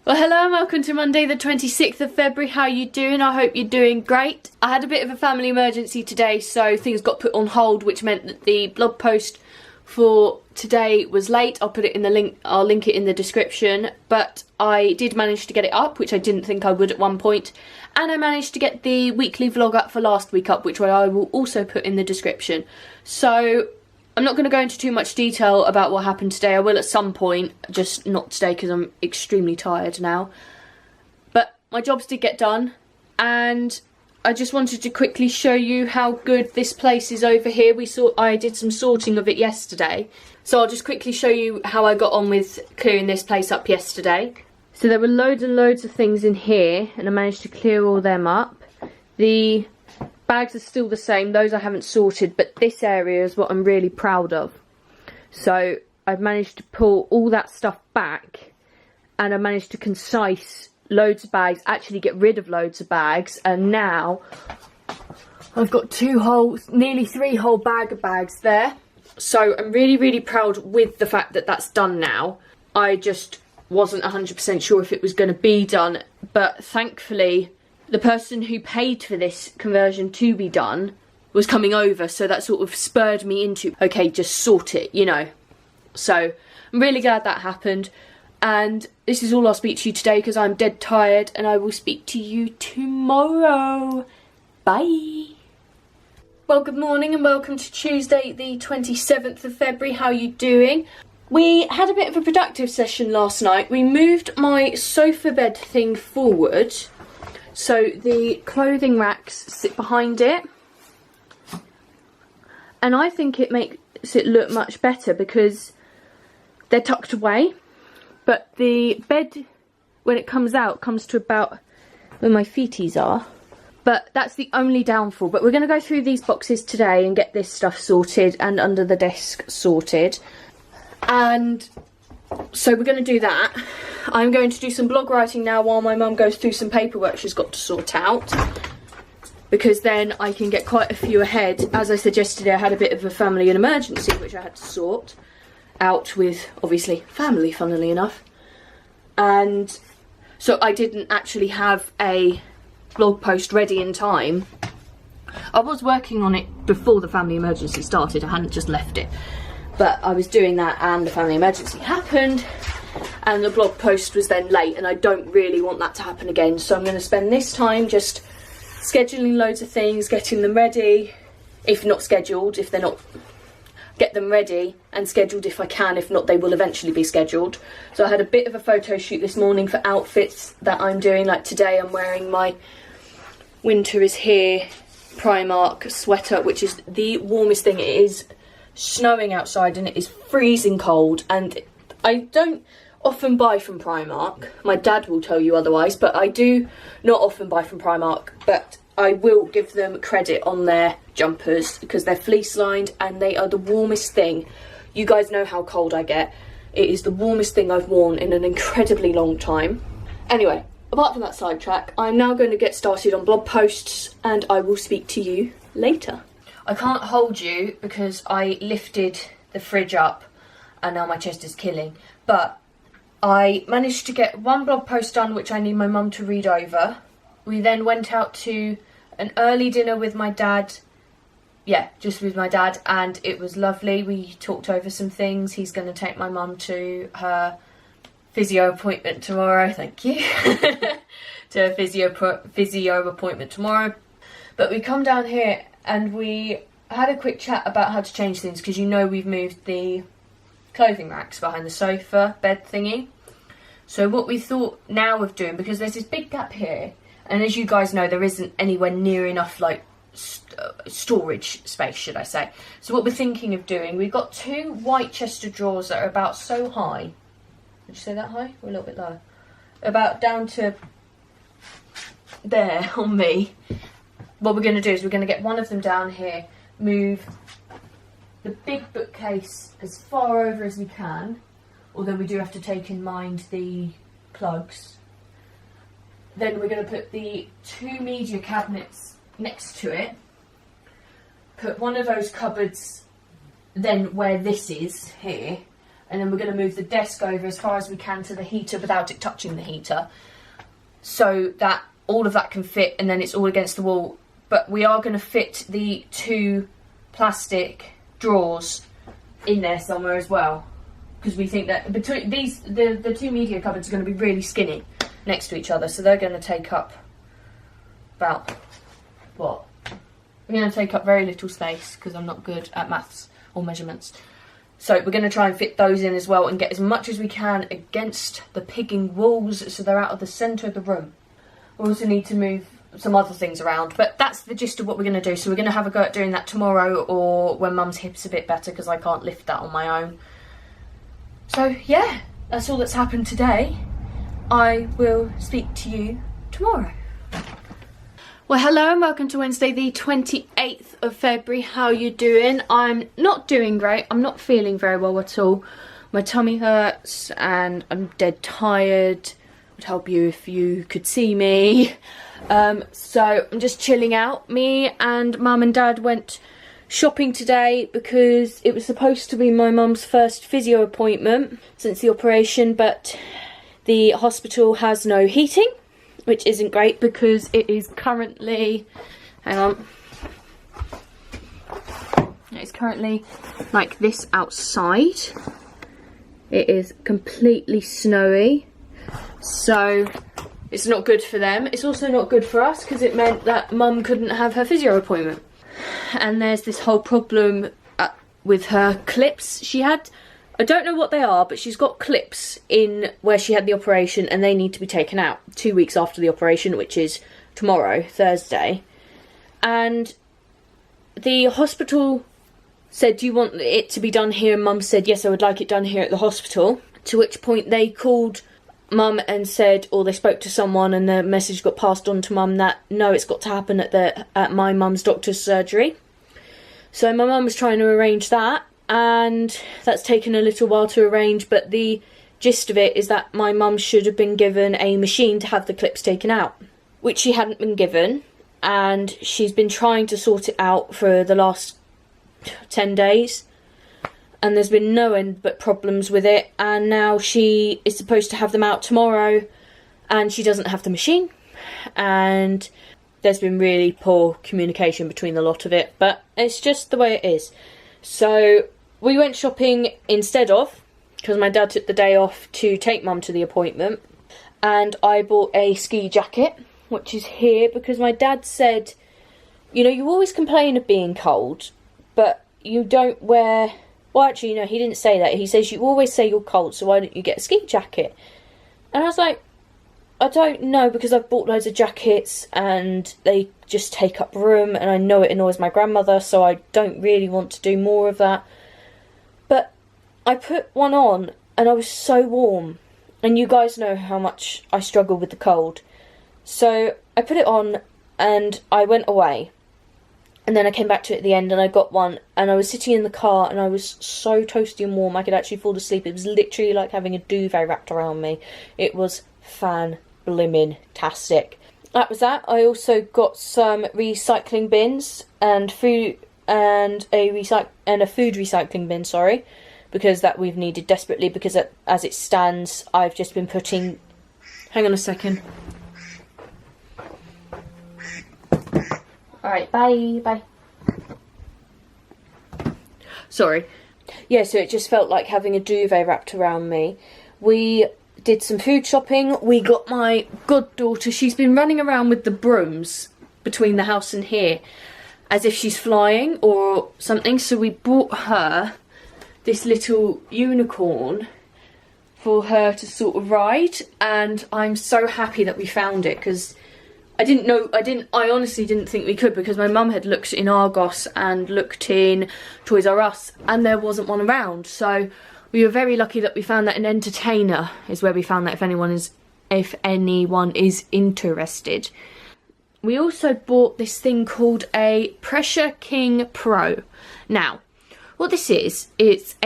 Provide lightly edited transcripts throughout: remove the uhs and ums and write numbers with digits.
Well, hello and welcome to Monday the 26th of February. How are you doing? I hope you're doing great. I had a bit of a family emergency today, so things got put on hold, which meant that the blog post for today was late. I'll put it in the link, I'll link it in the description, but I did manage to get it up, which I didn't think I would at one point, and I managed to get the weekly vlog up for last week up, which I will also put in the description. So I'm not going to go into too much detail about what happened today. I will at some point, just not today because I'm extremely tired now. But my jobs did get done, and I just wanted to quickly show you how good this place is over here. I did some sorting of it yesterday, so I'll just quickly show you how I got on with clearing this place up yesterday. So there were loads and loads of things in here, and I managed to clear all them up. The bags are still the same, those I haven't sorted, but this area is what I'm really proud of. So I've managed to pull all that stuff back, and I managed to concise loads of bags, actually get rid of loads of bags, and now I've got nearly three whole bag of bags there. So I'm really proud with the fact that that's done now. I just wasn't 100% sure if it was going to be done, but thankfully the person who paid for this conversion to be done was coming over, so that sort of spurred me into, okay, just sort it, you know. So I'm really glad that happened, and this is all I'll speak to you today because I'm dead tired, and I will speak to you tomorrow. Bye. Well, good morning and welcome to Tuesday the 27th of February. How are you doing? We had a bit of a productive session last night. We moved my sofa bed thing forward, so the clothing racks sit behind it, and I think it makes it look much better because they're tucked away, but the bed, when it comes out, comes to about where my feeties are. But that's the only downfall. But we're going to go through these boxes today and get this stuff sorted and under the desk sorted. And so we're going to do that. I'm going to do some blog writing now while my mum goes through some paperwork she's got to sort out, because then I can get quite a few ahead. As I said yesterday, I had a bit of a family emergency which I had to sort out with, obviously, family, funnily enough. And so I didn't actually have a blog post ready in time. I was working on it before the family emergency started. I hadn't just left it. But I was doing that and the family emergency happened, and the blog post was then late, and I don't really want that to happen again. So I'm going to spend this time just scheduling loads of things, getting them ready, if not scheduled, if they're not, get them ready and scheduled if I can. If not, they will eventually be scheduled. So I had a bit of a photo shoot this morning for outfits that I'm doing. Like today I'm wearing my winter is here Primark sweater, which is the warmest thing. It is snowing outside and it is freezing cold, and I don't often buy from Primark. My dad will tell you otherwise, but I do not often buy from Primark, but I will give them credit on their jumpers because they're fleece lined and they are the warmest thing. You guys know how cold I get. It is the warmest thing I've worn in an incredibly long time. Anyway, apart from that sidetrack, I'm now going to get started on blog posts, and I will speak to you later. I can't hold you because I lifted the fridge up and now my chest is killing. But I managed to get one blog post done, which I need my mum to read over. We then went out to an early dinner with my dad. Yeah, just with my dad, and it was lovely. We talked over some things. He's going to take my mum to her physio appointment tomorrow. Thank you. To a physio appointment tomorrow. But we come down here and we had a quick chat about how to change things, because you know we've moved the clothing racks behind the sofa bed thingy. So what we thought now of doing, because there's this big gap here, and as you guys know, there isn't anywhere near enough like storage space, should I say. So what we're thinking of doing, we've got two white chest of drawers that are about so high. Would you say that high? Or a little bit lower? About down to there on me. What we're going to do is we're going to get one of them down here, move the big bookcase as far over as we can, although we do have to take in mind the plugs. Then we're going to put the two media cabinets next to it, put one of those cupboards then where this is here, and then we're going to move the desk over as far as we can to the heater without it touching the heater, so that all of that can fit, and then it's all against the wall. But we are going to fit the 2 plastic drawers in there somewhere as well, because we think that between these, the 2 media cupboards are going to be really skinny next to each other, so they're going to take up about, what? We're going to take up very little space because I'm not good at maths or measurements. So we're going to try and fit those in as well and get as much as we can against the pigging walls so they're out of the centre of the room. We also need to move some other things around, but that's the gist of what we're going to do. So we're going to have a go at doing that tomorrow, or when Mum's hip's a bit better, because I can't lift that on my own. So yeah, that's all that's happened today. I will speak to you tomorrow. Well, hello and welcome to Wednesday the 28th of February. How are you doing? I'm not doing great. I'm not feeling very well at all. My tummy hurts and I'm dead tired. It would help you if you could see me. So I'm just chilling out. Me and Mum and Dad went shopping today because it was supposed to be my mum's first physio appointment since the operation, but the hospital has no heating, which isn't great because it is currently, hang on, it's currently like this outside. It is completely snowy, so it's not good for them. It's also not good for us because it meant that Mum couldn't have her physio appointment. And there's this whole problem with her clips she had. I don't know what they are, but she's got clips in where she had the operation and they need to be taken out 2 weeks after the operation, which is tomorrow, Thursday. And the hospital said, do you want it to be done here? And Mum said, yes, I would like it done here at the hospital. To which point they called Mum and said, or they spoke to someone and the message got passed on to Mum that no, it's got to happen at my mum's doctor's surgery. So my mum was trying to arrange that, and that's taken a little while to arrange, but the gist of it is that my mum should have been given a machine to have the clips taken out, which she hadn't been given, and she's been trying to sort it out for the last 10 days, and there's been no end but problems with it, and now she is supposed to have them out tomorrow, and she doesn't have the machine, and there's been really poor communication between the lot of it, but it's just the way it is. So we went shopping instead of, because my dad took the day off to take Mum to the appointment, and I bought a ski jacket, which is here, because my dad said, you know, you always complain of being cold, but you don't wear, well actually no, he didn't say that, he says you always say you're cold, so why don't you get a ski jacket? And I was like, I don't know, because I've bought loads of jackets and they just take up room, and I know it annoys my grandmother, so I don't really want to do more of that. But I put one on and I was so warm, and you guys know how much I struggle with the cold. So I put it on and I went away, and then I came back to it at the end and I got one, and I was sitting in the car and I was so toasty and warm I could actually fall asleep. It was literally like having a duvet wrapped around me. It was fan-blimmin-tastic. That was that. I also got some recycling bins and food and a food recycling bin, sorry, because that we've needed desperately, because as it stands I've just been putting, hang on a second. Alright, bye. Sorry. Yeah, so it just felt like having a duvet wrapped around me. We did some food shopping. We got my goddaughter, she's been running around with the brooms between the house and here as if she's flying or something, so we bought her this little unicorn for her to sort of ride, and I'm so happy that we found it, because I honestly didn't think we could, because my mum had looked in Argos and looked in Toys R Us and there wasn't one around. So we were very lucky that we found that in Entertainer is where we found that, if anyone is interested. We also bought this thing called a Pressure King Pro. Now, what this is, it's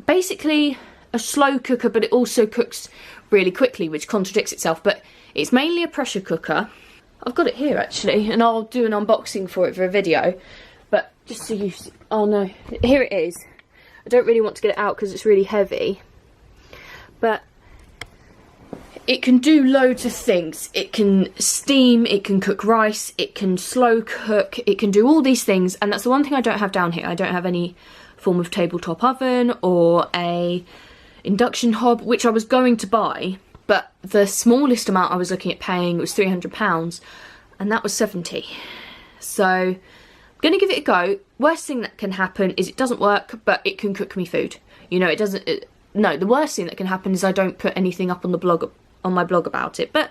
basically a slow cooker, but it also cooks really quickly, which contradicts itself, but it's mainly a pressure cooker. I've got it here actually, and I'll do an unboxing for it for a video, but just so you see, oh no, here it is. I don't really want to get it out because it's really heavy. But it can do loads of things. It can steam, it can cook rice, it can slow cook, it can do all these things. And that's the one thing I don't have down here. I don't have any form of tabletop oven or a induction hob, which I was going to buy. But the smallest amount I was looking at paying was £300, and that was 70. So I'm going to give it a go. Worst thing that can happen is it doesn't work, but it can cook me food. You know, it doesn't... no, the worst thing that can happen is I don't put anything up on the blog, on my blog about it. But,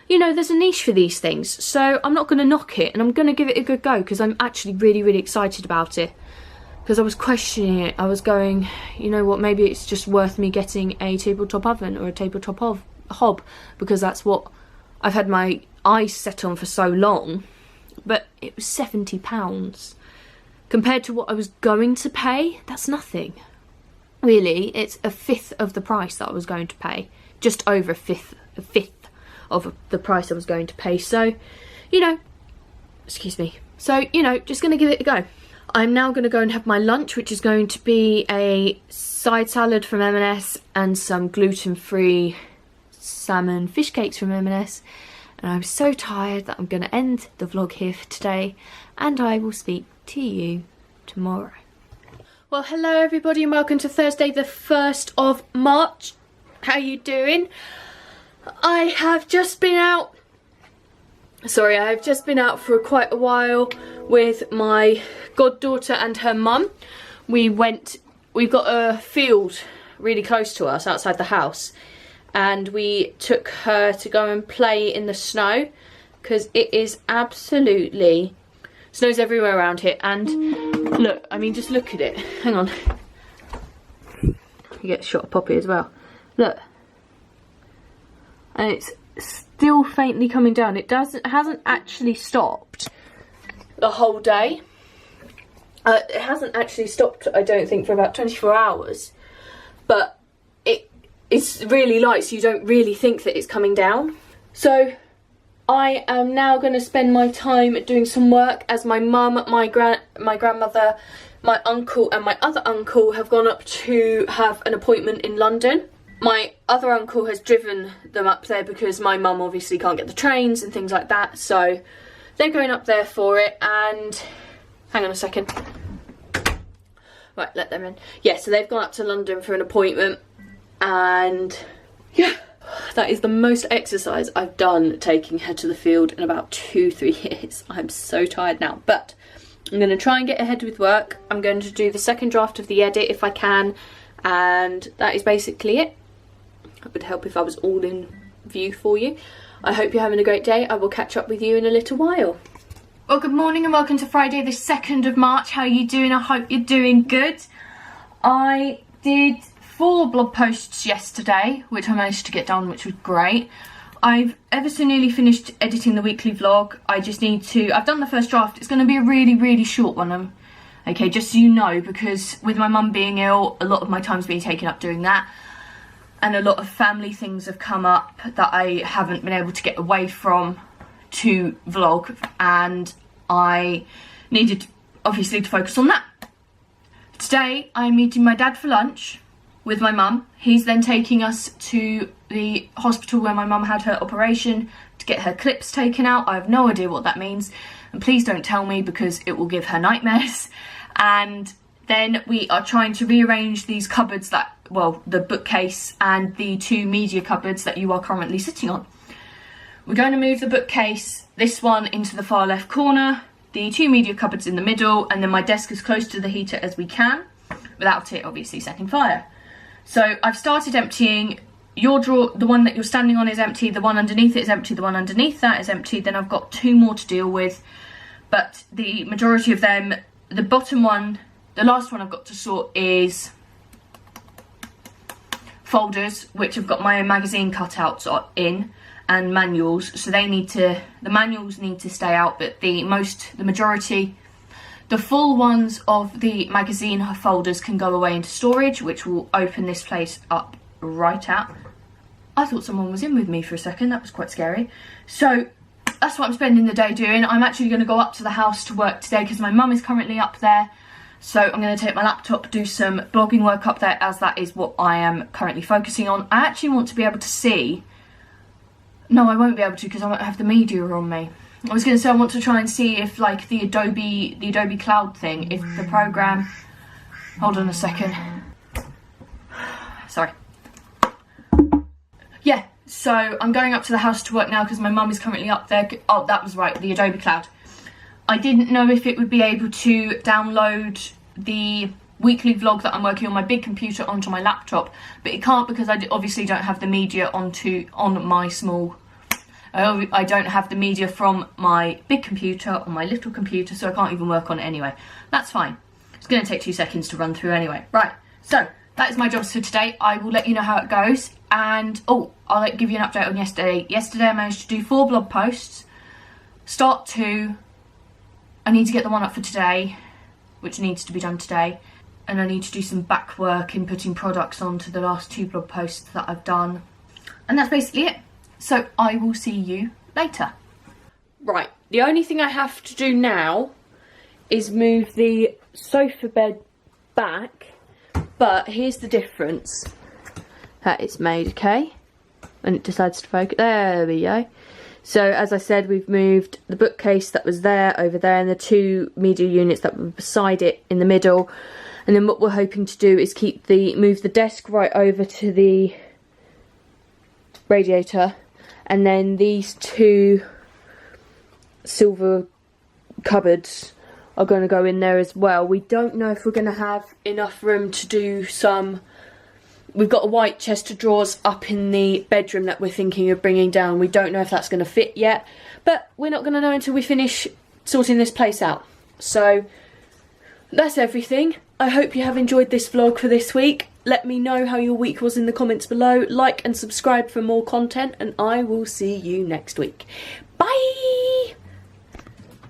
you know, there's a niche for these things, so I'm not going to knock it, and I'm going to give it a good go, because I'm actually really, really excited about it. Because I was questioning it. I was going, you know what, maybe it's just worth me getting a tabletop oven or a tabletop hob, because that's what I've had my eyes set on for so long. But it was £70. Compared to what I was going to pay, that's nothing. Really, it's a fifth of the price that I was going to pay. Just over a fifth of the price I was going to pay. So, you know, excuse me. So, you know, just going to give it a go. I'm now going to go and have my lunch, which is going to be a side salad from M&S and some gluten-free salmon fish cakes from M&S. And I'm so tired that I'm going to end the vlog here for today, and I will speak to you tomorrow. Well, hello everybody and welcome to Thursday the 1st of March. How you doing? I have just been out for quite a while with my goddaughter and her mum. We've got a field really close to us outside the house, and we took her to go and play in the snow because it is absolutely... Snow's everywhere around here, and look, I mean, just look at it. Hang on. You get a shot of Poppy as well. Look. And it's still faintly coming down. It hasn't actually stopped the whole day. It hasn't actually stopped, I don't think, for about 24 hours. But it's really light, so you don't really think that it's coming down. So I am now going to spend my time doing some work, as my mum, my grandmother, my uncle and my other uncle have gone up to have an appointment in London. My other uncle has driven them up there because my mum obviously can't get the trains and things like that, so they're going up there for it. And hang on a second. Right, let them in. Yeah, so they've gone up to London for an appointment, and yeah, that is the most exercise I've done taking her to the field in about 2-3 years. I'm so tired now, but I'm going to try and get ahead with work. I'm going to do the second draft of the edit if I can, and that is basically it. It would help if I was all in view for you. I hope you're having a great day. I will catch up with you in a little while. Well, good morning and welcome to Friday the 2nd of March. How are you doing? I hope you're doing good. I did 4 blog posts yesterday, which I managed to get done, which was great. I've ever so nearly finished editing the weekly vlog. I just need to... I've done the first draft. It's going to be a really, really short one. Okay, just so you know, because with my mum being ill, a lot of my time's been taken up doing that. And a lot of family things have come up that I haven't been able to get away from to vlog. And I needed, obviously, to focus on that. Today, I'm meeting my dad for lunch with my mum. He's then taking us to the hospital where my mum had her operation to get her clips taken out. I have no idea what that means, and please don't tell me because it will give her nightmares. And then we are trying to rearrange these cupboards that, well, the bookcase and the 2 media cupboards that you are currently sitting on. We're going to move the bookcase, this one, into the far left corner, the 2 media cupboards in the middle, and then my desk as close to the heater as we can, without it obviously setting fire. So I've started emptying. Your drawer, the one that you're standing on, is empty, the one underneath it is empty, the one underneath that is empty. Then I've got 2 more to deal with, but the majority of them, the bottom one, the last one I've got to sort is folders, which have got my own magazine cutouts in, and manuals, so they need to, the manuals need to stay out, but the majority, the full ones of the magazine folders can go away into storage, which will open this place up right out. I thought someone was in with me for a second, that was quite scary. So that's what I'm spending the day doing. I'm actually going to go up to the house to work today because my mum is currently up there. So I'm going to take my laptop, do some blogging work up there, as that is what I am currently focusing on. I actually want to be able to see... No, I won't be able to because I won't have the media on me. I was going to say I want to try and see if like the Adobe Cloud thing, if the program... Hold on a second. Sorry. Yeah, so I'm going up to the house to work now because my mum is currently up there. Oh, that was right, the Adobe Cloud. I didn't know if it would be able to download the weekly vlog that I'm working on my big computer onto my laptop, but it can't because I obviously don't have the media on my small... I don't have the media from my big computer on my little computer, so I can't even work on it anyway. That's fine. It's going to take 2 seconds to run through anyway. Right, so that is my jobs for today. I will let you know how it goes, and I'll give you an update on yesterday. Yesterday I managed to do 4 blog posts, start 2. I need to get the one up for today, which needs to be done today, and I need to do some back work in putting products onto the last 2 blog posts that I've done. And that's basically it. So I will see you later. Right, the only thing I have to do now is move the sofa bed back, but here's the difference that it's made, okay? And it decides to focus. There we go. So as I said, we've moved the bookcase that was there over there, and the 2 media units that were beside it in the middle. And then what we're hoping to do is move the desk right over to the radiator, and then these 2 silver cupboards are going to go in there as well. We don't know if we're going to have enough room to do some... We've got a white chest of drawers up in the bedroom that we're thinking of bringing down. We don't know if that's going to fit yet, but we're not going to know until we finish sorting this place out. So that's everything. I hope you have enjoyed this vlog for this week. Let me know how your week was in the comments below. Like and subscribe for more content, and I will see you next week. Bye!